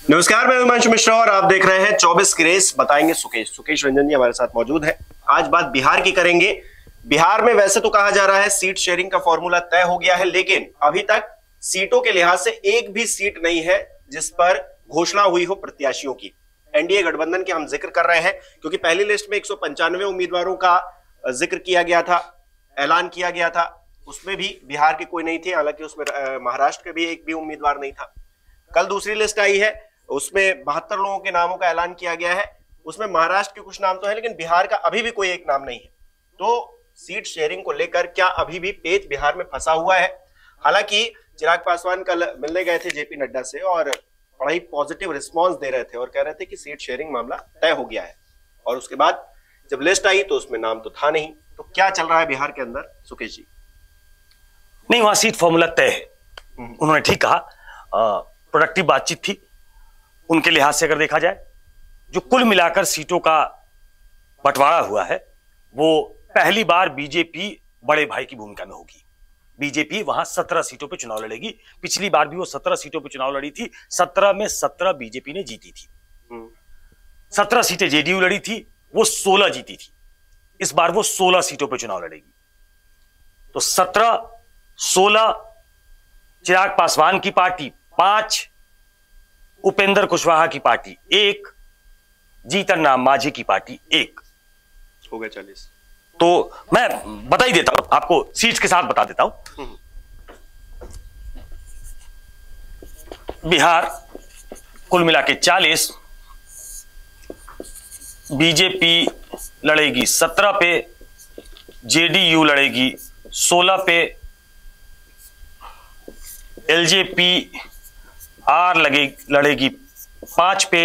नमस्कार, मैं हिमांशु मिश्रा और आप देख रहे हैं 24 की रेस। बताएंगे सुकेश रंजन जी हमारे साथ मौजूद है। आज बात बिहार की करेंगे। बिहार में वैसे तो कहा जा रहा है सीट शेयरिंग का फॉर्मूला तय हो गया है, लेकिन अभी तक सीटों के लिहाज से एक भी सीट नहीं है जिस पर घोषणा हुई हो प्रत्याशियों की। एनडीए गठबंधन के हम जिक्र कर रहे हैं क्योंकि पहली लिस्ट में 195 उम्मीदवारों का जिक्र किया गया था, ऐलान किया गया था। उसमें भी बिहार के कोई नहीं थे, हालांकि उसमें महाराष्ट्र के भी एक भी उम्मीदवार नहीं था। कल दूसरी लिस्ट आई है, उसमें 72 लोगों के नामों का ऐलान किया गया है। उसमें महाराष्ट्र के कुछ नाम तो है, लेकिन बिहार का अभी भी कोई एक नाम नहीं है। तो सीट शेयरिंग को लेकर क्या अभी भी पेच बिहार में फंसा हुआ है? हालांकि चिराग पासवान कल मिलने गए थे जेपी नड्डा से और बड़ा ही पॉजिटिव रिस्पॉन्स दे रहे थे और कह रहे थे कि सीट शेयरिंग मामला तय हो गया है। और उसके बाद जब लिस्ट आई तो उसमें नाम तो था नहीं। तो क्या चल रहा है बिहार के अंदर, सुकेश जी? नहीं, वहां सीट फॉर्मूला तय है। उन्होंने ठीक कहा, प्रोडक्टिव बातचीत थी। उनके लिहाज से अगर देखा जाए, जो कुल मिलाकर सीटों का बंटवारा हुआ है वो पहली बार बीजेपी बड़े भाई की भूमिका में होगी। बीजेपी वहां 17 सीटों पे चुनाव लड़ेगी। पिछली बार भी वो 17 सीटों पे चुनाव लड़ी थी। 17 में 17 बीजेपी ने जीती थी। 17 सीटें जेडीयू लड़ी थी, वो 16 जीती थी। इस बार वो 16 सीटों पे चुनाव लड़ेगी। तो 17, 16 चिराग पासवान की पार्टी, 5 उपेंद्र कुशवाहा की पार्टी, 1 जीतन राम मांझी की पार्टी, 1 हो गए 40। तो मैं बता ही देता हूं आपको, सीट्स के साथ बता देता हूं। बिहार कुल मिला के 40, बीजेपी लड़ेगी 17 पे, जेडीयू लड़ेगी 16 पे, एलजेपी आर लड़ेगी 5 पे,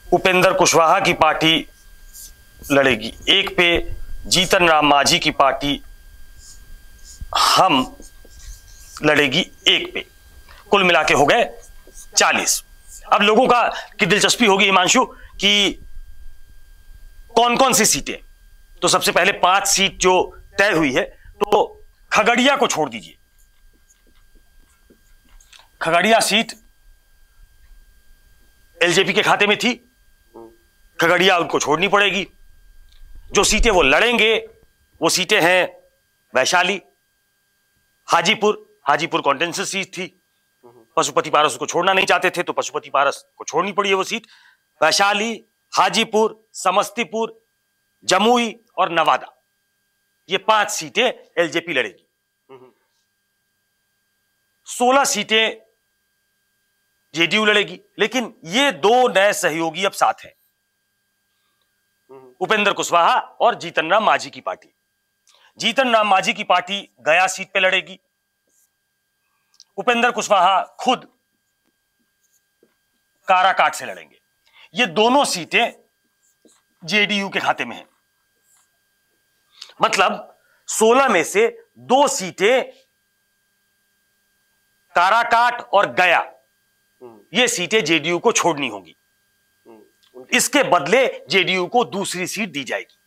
उपेंद्र कुशवाहा की पार्टी लड़ेगी 1 पे, जीतन राम मांझी की पार्टी हम लड़ेगी 1 पे। कुल मिला के हो गए 40। अब लोगों की दिलचस्पी होगी हिमांशु कि कौन कौन सी सीटें। तो सबसे पहले 5 सीट जो तय हुई है, तो खगड़िया को छोड़ दीजिए। खगड़िया सीट एलजेपी के खाते में थी, खगड़िया उनको छोड़नी पड़ेगी। जो सीटें वो लड़ेंगे वो सीटें हैं वैशाली, हाजीपुर कॉन्टेंसेस सीट थी। पशुपति पारस उसको छोड़ना नहीं चाहते थे, तो पशुपति पारस को छोड़नी पड़ी है वो सीट। वैशाली, हाजीपुर, समस्तीपुर, जमुई और नवादा, ये 5 सीटें एलजेपी लड़ेगी। 16 सीटें जेडीयू लड़ेगी। लेकिन ये 2 नए सहयोगी अब साथ हैं, उपेंद्र कुशवाहा और जीतन राम मांझी की पार्टी। जीतन राम मांझी की पार्टी गया सीट पे लड़ेगी। उपेंद्र कुशवाहा खुद काराकाट से लड़ेंगे। ये दोनों सीटें जेडीयू के खाते में हैं। मतलब 16 में से 2 सीटें काराकाट और गया, ये सीटें जेडीयू को छोड़नी होगी। इसके बदले जेडीयू को दूसरी सीट दी जाएगी।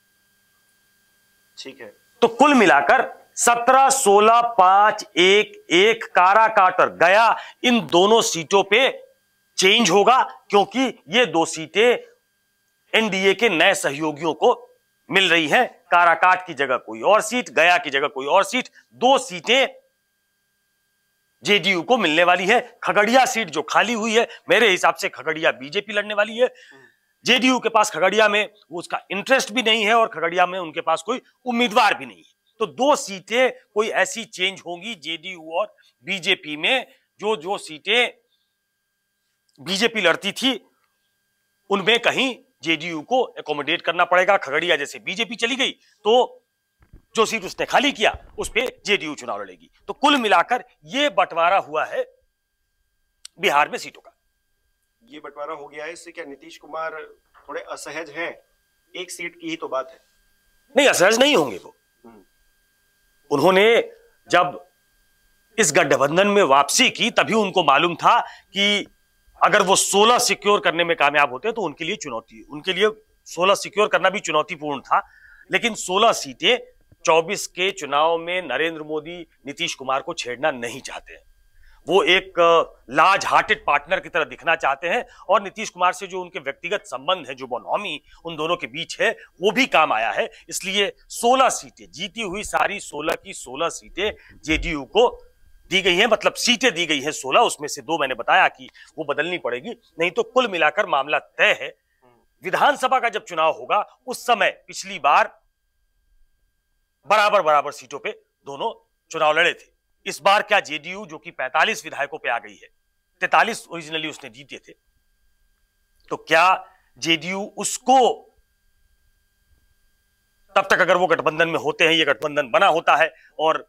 ठीक है। तो कुल मिलाकर 17, 16, 5, 1 काराकाट और गया, इन दोनों सीटों पे चेंज होगा, क्योंकि ये 2 सीटें एनडीए के नए सहयोगियों को मिल रही हैं। काराकाट की जगह कोई और सीट, गया की जगह कोई और सीट, 2 सीटें जेडीयू को मिलने वाली है। खगड़िया सीट जो खाली हुई है, मेरे हिसाब से खगड़िया बीजेपी लड़ने वाली है। जेडीयू के पास खगड़िया में वो उसका इंटरेस्ट भी नहीं है और खगड़िया में उनके पास कोई उम्मीदवार भी नहीं है। तो 2 सीटें कोई ऐसी चेंज होंगी जेडीयू और बीजेपी में। जो सीटें बीजेपी लड़ती थी उनमें कहीं जेडीयू को एकोमोडेट करना पड़ेगा। खगड़िया जैसे बीजेपी चली गई तो जो सीट उसने खाली किया उस पे जेडीयू चुनाव लड़ेगी। तो कुल मिलाकर ये बंटवारा हुआ है बिहार में सीटों का। ये बंटवारा हो गया है, इससे क्या नीतीश कुमार थोड़े असहज हैं? एक सीट की ही तो बात है। नहीं, असहज नहीं होंगे वो। उन्होंने जब इस गठबंधन में वापसी की तभी उनको मालूम था कि अगर वो 16 सिक्योर करने में कामयाब होते तो उनके लिए 16 सिक्योर करना भी चुनौतीपूर्ण था। लेकिन 16 सीटें 24 के चुनाव में नरेंद्र मोदी नीतीश कुमार को छेड़ना नहीं चाहते हैं। वो एक लार्ज हार्टेड पार्टनर की तरह दिखना चाहते हैं, और नीतीश कुमार से जो उनके व्यक्तिगत संबंध है, जो बोनॉमी उन दोनों के बीच है, वो भी काम आया है। इसलिए 16 सीटें जीती हुई, सारी 16 की 16 सीटें जेडीयू को दी गई हैं, मतलब सीटें दी गई हैं 16, उसमें से 2 मैंने बताया कि वो बदलनी पड़ेगी, नहीं तो कुल मिलाकर मामला तय है। विधानसभा का जब चुनाव होगा उस समय पिछली बार बराबर बराबर सीटों पे दोनों चुनाव लड़े थे। इस बार क्या जेडीयू, जो कि 45 विधायकों पे आ गई है, 43 ओरिजिनली उसने जीते थे, तो क्या जेडीयू उसको, तब तक अगर वो गठबंधन में होते हैं, ये गठबंधन बना होता है, और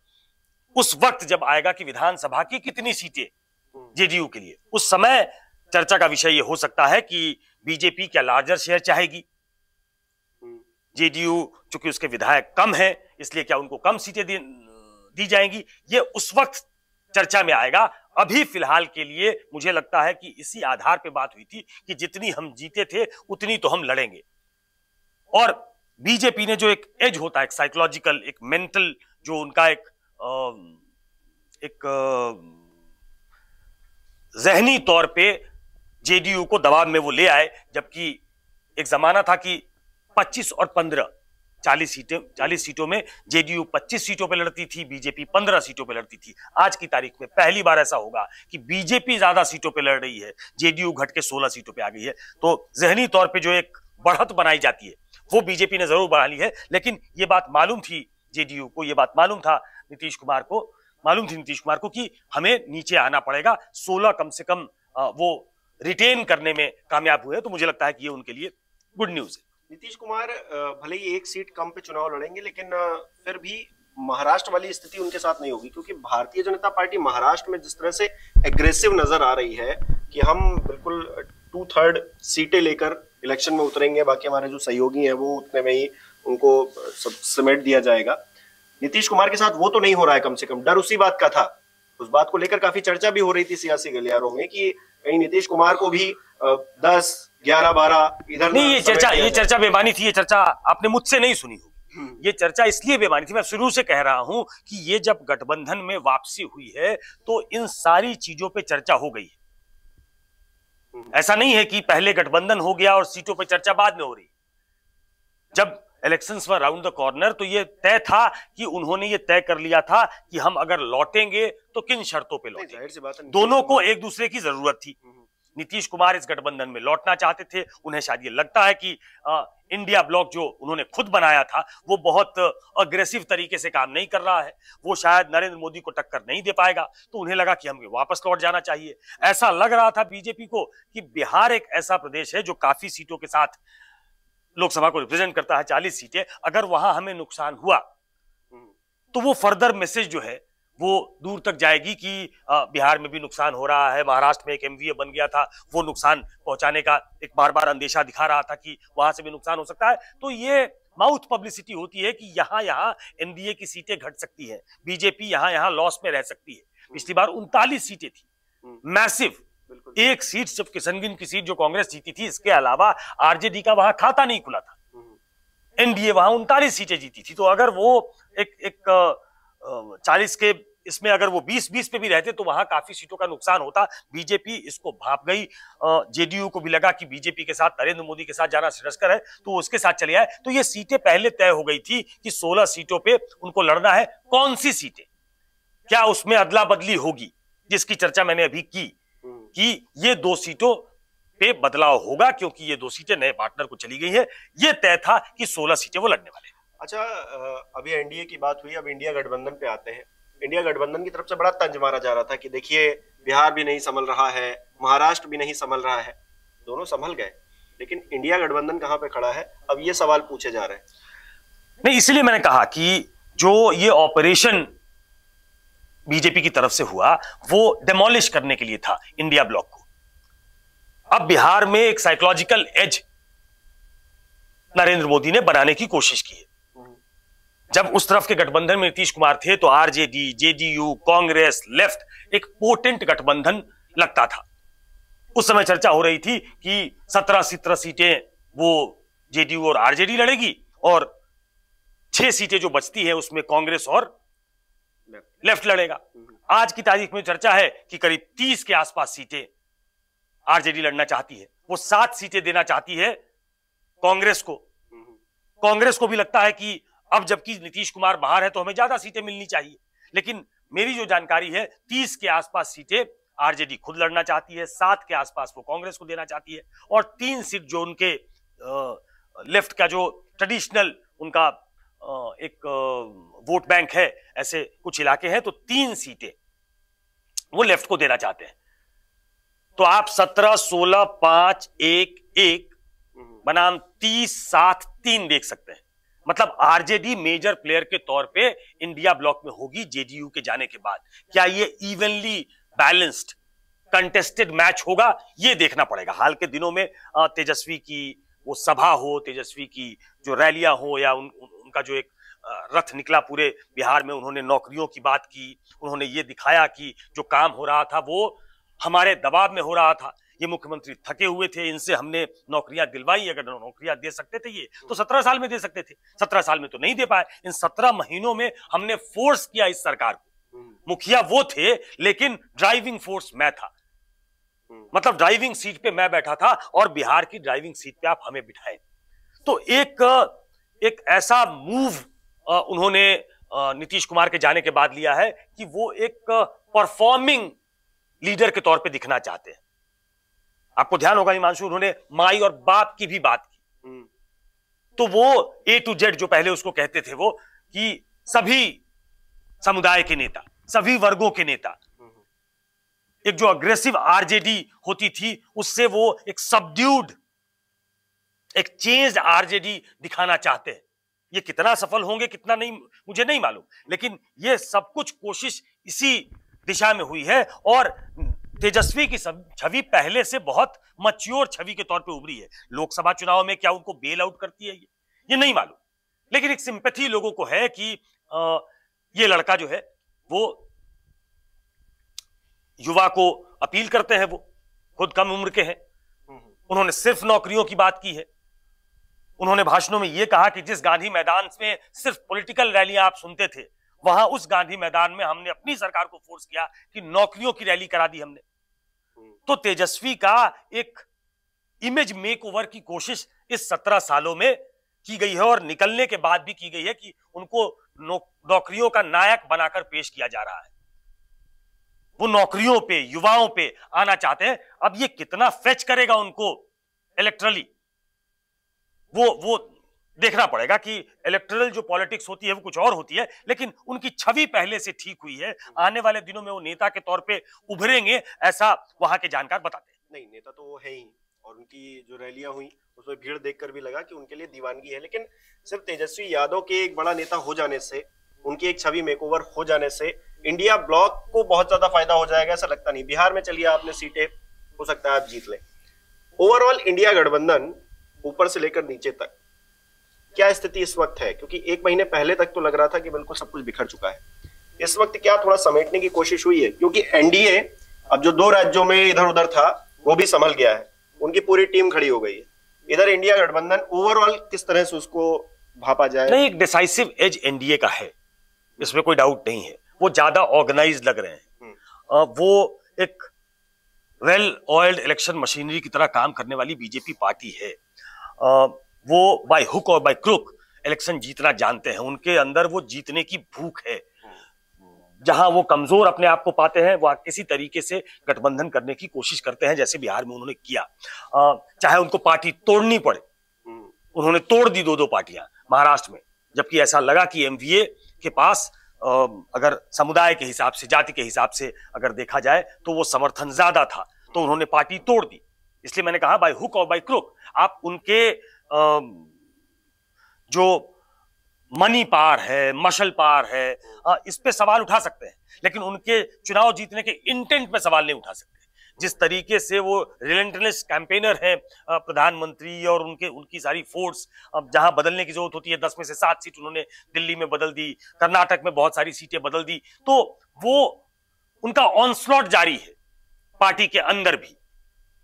उस वक्त जब आएगा कि विधानसभा की कितनी सीटें जेडीयू के लिए, उस समय चर्चा का विषय ये हो सकता है कि बीजेपी क्या लार्जर शेयर चाहेगी, जेडीयू चूंकि उसके विधायक कम है इसलिए क्या उनको कम सीटें दी जाएंगी, ये उस वक्त चर्चा में आएगा। अभी फिलहाल के लिए मुझे लगता है कि इसी आधार पे बात हुई थी कि जितनी हम जीते थे उतनी तो हम लड़ेंगे, और बीजेपी ने जो एक एज होता है, एक साइकोलॉजिकल, एक मेंटल, जो उनका एक जहनी तौर पे जेडीयू को दबाव में वो ले आए, जबकि एक जमाना था कि 25 और 15 40 सीटों में जेडीयू 25 सीटों पे लड़ती थी, बीजेपी 15 सीटों पे लड़ती थी। आज की तारीख में पहली बार ऐसा होगा कि बीजेपी ज्यादा सीटों पे लड़ रही है, जेडीयू घट के 16 सीटों पे आ गई है। तो जहनी तौर पे जो एक बढ़त बनाई जाती है वो बीजेपी ने जरूर बढ़ा ली है, लेकिन ये बात मालूम थी जेडीयू को, ये बात मालूम था नीतीश कुमार को कि हमें नीचे आना पड़ेगा। 16 कम से कम वो रिटेन करने में कामयाब हुए, तो मुझे लगता है कि ये उनके लिए गुड न्यूज है। नीतीश कुमार भले ही एक सीट कम पे चुनाव लड़ेंगे, लेकिन फिर भी महाराष्ट्र वाली स्थिति उनके साथ नहीं होगी, क्योंकि भारतीय जनता पार्टी महाराष्ट्र में जिस तरह से एग्रेसिव नजर आ रही है कि हम बिल्कुल 2/3 सीटें लेकर इलेक्शन में उतरेंगे, बाकी हमारे जो सहयोगी हैं वो उतने में ही उनको सब समेट दिया जाएगा। नीतीश कुमार के साथ वो तो नहीं हो रहा है, कम से कम डर उसी बात का था। उस बात को लेकर काफी चर्चा भी हो रही थी सियासी गलियारों में कि कहीं नीतीश कुमार को भी 10, 11, 12 इधर नहीं, ये चर्चा बेमानी थी। ये चर्चा आपने मुझसे नहीं सुनी होगी। ये चर्चा इसलिए बेमानी थी, मैं शुरू से कह रहा हूं कि ये जब गठबंधन में वापसी हुई है तो इन सारी चीजों पे चर्चा हो गई है। ऐसा नहीं है कि पहले गठबंधन हो गया और सीटों पे चर्चा बाद में हो रही। जब elections were round the corner तो ये तय था कि उन्होंने ये तय कर लिया था कि हम अगर लौटेंगे तो किन शर्तों पे लौटेंगे। दोनों को एक दूसरे की जरूरत थी। नीतीश कुमार इस गठबंधन में लौटना चाहते थे, उन्हें शायद ये लगता है कि इंडिया ब्लॉक जो उन्होंने खुद बनाया था वो बहुत अग्रेसिव तरीके से काम नहीं कर रहा है, वो शायद नरेंद्र मोदी को टक्कर नहीं दे पाएगा, तो उन्हें लगा कि हमें वापस लौट जाना चाहिए। ऐसा लग रहा था बीजेपी को कि बिहार एक ऐसा प्रदेश है जो काफी सीटों के साथ लोकसभा को रिप्रेजेंट करता है, 40 सीटें, अगर वहां हमें नुकसान हुआ तो वो फर्दर मैसेज जो है वो दूर तक जाएगी कि बिहार में भी नुकसान हो रहा है, महाराष्ट्र में एक एमवीए बन गया था, वो नुकसान पहुंचाने का एक बार अंदेशा दिखा रहा था कि वहां से भी नुकसान हो सकता है। तो ये माउथ पब्लिसिटी होती है कि यहां एनडीए की सीटें घट सकती है, बीजेपी यहां लॉस में रह सकती है। पिछली बार 39 सीटें थी, मैसिव। एक सीट सिर्फ किशनगंज की सीट जो कांग्रेस जीती थी, इसके अलावा आरजेडी का वहां खाता नहीं खुला था। एनडीए वहां 39 सीटें जीती थी, तो अगर वो एक 40 के इसमें अगर वो 20-20 पे भी रहते तो वहां काफी सीटों का नुकसान होता। बीजेपी इसको भाप गई, जेडीयू को भी लगा कि बीजेपी के साथ, नरेंद्र मोदी के साथ जाना श्रेयस्कर है, तो उसके साथ चले आए। तो ये सीटें पहले तय हो गई थी कि 16 सीटों पे उनको लड़ना है। कौन सी सीटें, क्या उसमें अदला बदली होगी, जिसकी चर्चा मैंने अभी की कि ये 2 सीटों पे बदलाव होगा, क्योंकि ये 2 सीटें नए पार्टनर को चली गई है। ये तय था कि 16 सीटें वो लड़ने वाले। अच्छा, अभी एनडीए की बात हुई, अब इंडिया गठबंधन पे आते हैं। इंडिया गठबंधन की तरफ से बड़ा तंज मारा जा रहा था कि देखिए बिहार भी नहीं संभल रहा है, महाराष्ट्र भी नहीं संभल रहा है, दोनों संभल गए, लेकिन इंडिया गठबंधन कहां पे खड़ा है, अब ये सवाल पूछे जा रहे हैं। नहीं, इसलिए मैंने कहा कि जो ये ऑपरेशन बीजेपी की तरफ से हुआ वो डेमोलिश करने के लिए था इंडिया ब्लॉक को। अब बिहार में एक साइकोलॉजिकल एज नरेंद्र मोदी ने बनाने की कोशिश की है। जब उस तरफ के गठबंधन में नीतीश कुमार थे तो आरजेडी, जेडीयू, कांग्रेस, लेफ्ट एक पोटेंट गठबंधन लगता था। उस समय चर्चा हो रही थी कि 17 सीटें वो जेडीयू और आरजेडी लड़ेगी और 6 सीटें जो बचती है उसमें कांग्रेस और लेफ्ट लड़ेगा। आज की तारीख में चर्चा है कि करीब 30 के आसपास सीटें आरजेडी लड़ना चाहती है। वो 7 सीटें देना चाहती है कांग्रेस को। कांग्रेस को भी लगता है कि अब जबकि नीतीश कुमार बाहर है तो हमें ज्यादा सीटें मिलनी चाहिए, लेकिन मेरी जो जानकारी है 30 के आसपास सीटें आरजेडी खुद लड़ना चाहती है, 7 के आसपास वो कांग्रेस को देना चाहती है, और 3 सीट जो उनके लेफ्ट का जो ट्रेडिशनल उनका एक वोट बैंक है, ऐसे कुछ इलाके हैं, तो 3 सीटें वो लेफ्ट को देना चाहते हैं। तो आप 17, 16, 5, 1, 1 बनाम 30, 7, 3 देख सकते हैं। मतलब आरजेडी मेजर प्लेयर के तौर पे इंडिया ब्लॉक में होगी जेडीयू के जाने के बाद। क्या ये इवनली बैलेंस्ड कंटेस्टेड मैच होगा, ये देखना पड़ेगा। हाल के दिनों में तेजस्वी की वो सभा हो, तेजस्वी की जो रैलियां हो, या उनका जो एक रथ निकला पूरे बिहार में, उन्होंने नौकरियों की बात की, उन्होंने ये दिखाया कि जो काम हो रहा था वो हमारे दबाव में हो रहा था, ये मुख्यमंत्री थके हुए थे, इनसे हमने नौकरियां दिलवाई, अगर नौकरियां दे सकते थे ये तो 17 साल में दे सकते थे, 17 साल में तो नहीं दे पाए। इन 17 महीनों में हमने फोर्स किया इस सरकार को। मुखिया वो थे लेकिन ड्राइविंग फोर्स मैं था, मतलब ड्राइविंग सीट पे मैं बैठा था और बिहार की ड्राइविंग सीट पे आप हमें बिठाए। तो एक ऐसा मूव उन्होंने नीतीश कुमार के जाने के बाद लिया है कि वो एक परफॉर्मिंग लीडर के तौर पे दिखना चाहते हैं। आपको ध्यान होगा हिमांशु, उन्होंने माई और बाप की भी बात की। तो वो A to Z जो पहले उसको कहते थे, वो कि सभी समुदाय के नेता, सभी वर्गों के नेता, एक जो अग्रेसिव आरजेडी होती थी उससे वो एक सबड्यूड, एक चेंज्ड आरजेडी दिखाना चाहते हैं। ये कितना सफल होंगे कितना नहीं मुझे नहीं मालूम, लेकिन ये सब कुछ कोशिश इसी दिशा में हुई है। और तेजस्वी की छवि पहले से बहुत मैच्योर छवि के तौर पे उभरी है। लोकसभा चुनाव में क्या उनको बेल आउट करती है ये नहीं मालूम, लेकिन एक सिंपैथी लोगों को है कि ये लड़का जो है वो युवा को अपील करते हैं, वो खुद कम उम्र के हैं, उन्होंने सिर्फ नौकरियों की बात की है। उन्होंने भाषणों में यह कहा कि जिस गांधी मैदान में सिर्फ पॉलिटिकल रैलियां आप सुनते थे, वहां उस गांधी मैदान में हमने अपनी सरकार को फोर्स किया कि नौकरियों की रैली करा दी हमने। तो तेजस्वी का एक इमेज मेकओवर की कोशिश इस 17 सालों में की गई है, और निकलने के बाद भी की गई है कि उनको नौकरियों का नायक बनाकर पेश किया जा रहा है। वो नौकरियों पे, युवाओं पे आना चाहते हैं। अब ये कितना फेच करेगा उनको इलेक्ट्रली, वो देखना पड़ेगा कि इलेक्टरल जो पॉलिटिक्स होती है वो कुछ और होती है, लेकिन उनकी छवि पहले से ठीक हुई है। आने वाले दिनों में वो नेता के तौर पे उभरेंगे, ऐसा वहां के जानकार बताते हैं। नहीं, नेता तो वो है ही, और उनकी जो रैलियां हुई उसमें भीड़ देखकर भी लगा कि उनके लिए दीवानगी है। लेकिन सिर्फ तेजस्वी यादव के एक बड़ा नेता हो जाने से, उनकी एक छवि मेकओवर हो जाने से इंडिया ब्लॉक को बहुत ज्यादा फायदा हो जाएगा ऐसा लगता नहीं। बिहार में चलिए आपने सीटें हो सकता है आप जीत लें। ओवरऑल इंडिया गठबंधन ऊपर से लेकर नीचे तक क्या स्थिति इस वक्त है? क्योंकि 1 महीने पहले तक तो लग रहा था कि बिल्कुल सब कुछ बिखर चुका है। इस वक्त क्या थोड़ा समेटने की कोशिश हुई है? क्योंकि एनडीए अब जो 2 राज्यों में इधर उधर था वो भी संभल गया है, उनकी पूरी टीम खड़ी हो गई है। इधर इंडिया गठबंधन ओवरऑल किस तरह से उसको भापा जाए? नहीं, एक डिसाइसिव एज एनडीए का है, इसमें कोई डाउट नहीं है। वो ज्यादा ऑर्गेनाइज लग रहे हैं। वो एक वेल ऑयल्ड इलेक्शन मशीनरी की तरह काम करने वाली बीजेपी पार्टी है। वो बाय हुक और बाय क्रुक इलेक्शन जीतना जानते हैं, उनके अंदर वो जीतने की भूख है। जहां वो कमजोर अपने आप को पाते हैं, वो किसी तरीके से गठबंधन करने की कोशिश करते हैं, जैसे बिहार में उन्होंने किया। चाहे उनको पार्टी तोड़नी पड़े, उन्होंने तोड़ दी 2-2 पार्टियां महाराष्ट्र में, जबकि ऐसा लगा कि एमवीए के पास अगर समुदाय के हिसाब से, जाति के हिसाब से अगर देखा जाए तो वो समर्थन ज्यादा था, तो उन्होंने पार्टी तोड़ दी। इसलिए मैंने कहा बाय हुक और बाय क्रुक आप उनके जो मनी पावर है, मशल पावर है, इस पे सवाल उठा सकते हैं, लेकिन उनके चुनाव जीतने के इंटेंट पे सवाल नहीं उठा सकते। जिस तरीके से वो रिलेंटलेस कैंपेनर है प्रधानमंत्री, और उनकी सारी फोर्स, अब जहां बदलने की जरूरत होती है 10 में से 7 सीट उन्होंने दिल्ली में बदल दी, कर्नाटक में बहुत सारी सीटें बदल दी, तो वो उनका ऑनस्लॉट जारी है पार्टी के अंदर भी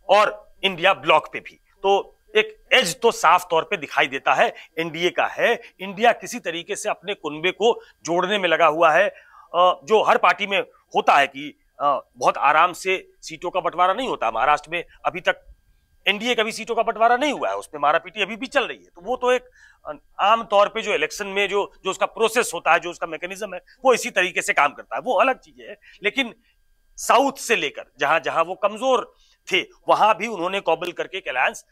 और इंडिया ब्लॉक पे भी। तो एक एज तो साफ तौर पे दिखाई देता है एनडीए का है। इंडिया किसी तरीके से अपने कुनबे को जोड़ने में लगा हुआ है। जो हर पार्टी में होता है कि बहुत आराम से सीटों का बंटवारा नहीं होता। महाराष्ट्र में अभी तक एनडीए का भी सीटों का बंटवारा नहीं हुआ है, उसमें मारापीटी अभी भी चल रही है। तो वो तो एक आम तौर पे जो इलेक्शन में जो उसका प्रोसेस होता है, जो उसका मैकेनिज्म है, वो इसी तरीके से काम करता है, वो अलग चीज है। लेकिन साउथ से लेकर जहां जहां वो कमजोर थे, वहां भी उन्होंने कॉबल करके एक अलायंस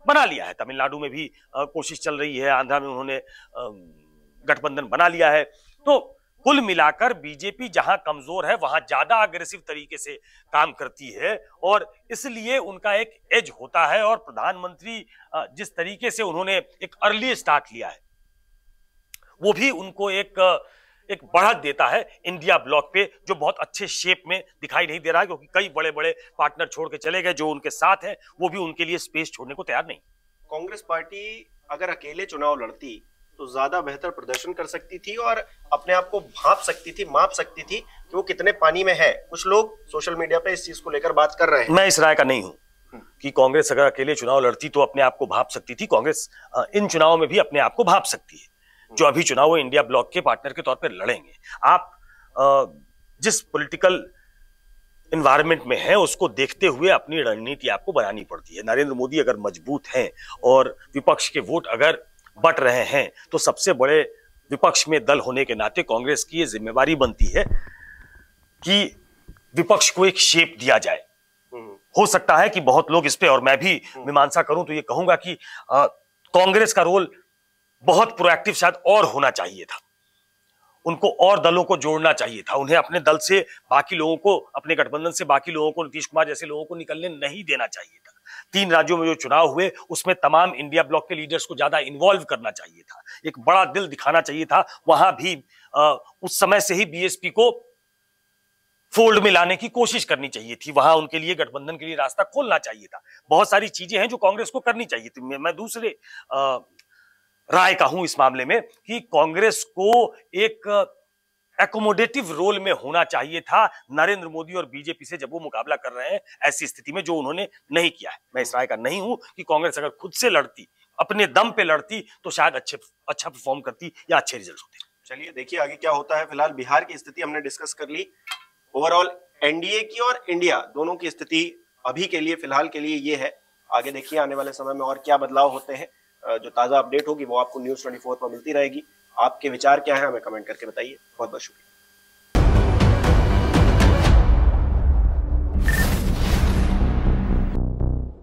बना लिया है। तमिलनाडु में भी कोशिश चल रही है, आंध्रा में उन्होंने गठबंधन बना लिया है। तो कुल मिलाकर बीजेपी जहां कमजोर है वहां ज्यादा अग्रेसिव तरीके से काम करती है, और इसलिए उनका एक एज होता है। और प्रधानमंत्री जिस तरीके से उन्होंने एक अर्ली स्टार्ट लिया है, वो भी उनको एक बढ़त देता है इंडिया ब्लॉक पे, जो बहुत अच्छे शेप में दिखाई नहीं दे रहा है, क्योंकि कई बड़े बड़े पार्टनर छोड़ के चले गए। जो उनके साथ हैं वो भी उनके लिए स्पेस छोड़ने को तैयार नहीं। कांग्रेस पार्टी अगर अकेले चुनाव लड़ती तो ज्यादा बेहतर प्रदर्शन कर सकती थी और अपने आप को भाप सकती थी, माप सकती थी कि वो कितने पानी में है। कुछ लोग सोशल मीडिया पे इस चीज को लेकर बात कर रहे हैं। मैं इस राय का नहीं हूं कि कांग्रेस अगर अकेले चुनाव लड़ती तो अपने आप को भाप सकती थी। कांग्रेस इन चुनावों में भी अपने आप को भाप सकती है। जो अभी चुनाव वो इंडिया ब्लॉक के पार्टनर के तौर पर लड़ेंगे। आप जिस पॉलिटिकल एनवायरनमेंट में है उसको देखते हुए अपनी रणनीति आपको बनानी पड़ती है। नरेंद्र मोदी अगर मजबूत हैं और विपक्ष के वोट अगर बट रहे हैं, तो सबसे बड़े विपक्ष में दल होने के नाते कांग्रेस की ये जिम्मेवारी बनती है कि विपक्ष को एक शेप दिया जाए। हो सकता है कि बहुत लोग इस पे, और मैं भी मीमांसा करूं तो ये कहूंगा कि कांग्रेस का रोल बहुत प्रोएक्टिव शायद और होना चाहिए था। उनको और दलों को जोड़ना चाहिए था। उन्हें अपने दल से बाकी लोगों को, अपने गठबंधन से बाकी लोगों को, नीतीश कुमार जैसे लोगों को निकलने नहीं देना चाहिए था। 3 राज्यों में जो चुनाव हुए उसमें तमाम इंडिया ब्लॉक के लीडर्स को ज्यादा इन्वॉल्व करना चाहिए था, एक बड़ा दिल दिखाना चाहिए था। वहां भी उस समय से ही बीएसपी को फोल्ड में लाने की कोशिश करनी चाहिए थी। वहां उनके लिए गठबंधन के लिए रास्ता खोलना चाहिए था। बहुत सारी चीजें हैं जो कांग्रेस को करनी चाहिए थी। मैं दूसरे राय का हूं इस मामले में कि कांग्रेस को एक एकोमोडेटिव रोल में होना चाहिए था नरेंद्र मोदी और बीजेपी से जब वो मुकाबला कर रहे हैं ऐसी स्थिति में, जो उन्होंने नहीं किया है। मैं इस राय का नहीं हूं कि कांग्रेस अगर खुद से लड़ती, अपने दम पे लड़ती, तो शायद अच्छा परफॉर्म करती या अच्छे रिजल्ट होते। चलिए देखिए आगे क्या होता है। फिलहाल बिहार की स्थिति हमने डिस्कस कर ली। ओवरऑल एनडीए की और इंडिया दोनों की स्थिति अभी के लिए, फिलहाल के लिए ये है। आगे देखिए आने वाले समय में और क्या बदलाव होते हैं। जो ताजा अपडेट होगी वो आपको न्यूज़ 24 पर मिलती रहेगी। आपके विचार क्या है हमें कमेंट करके बताइए। बहुत बहुत शुक्रिया।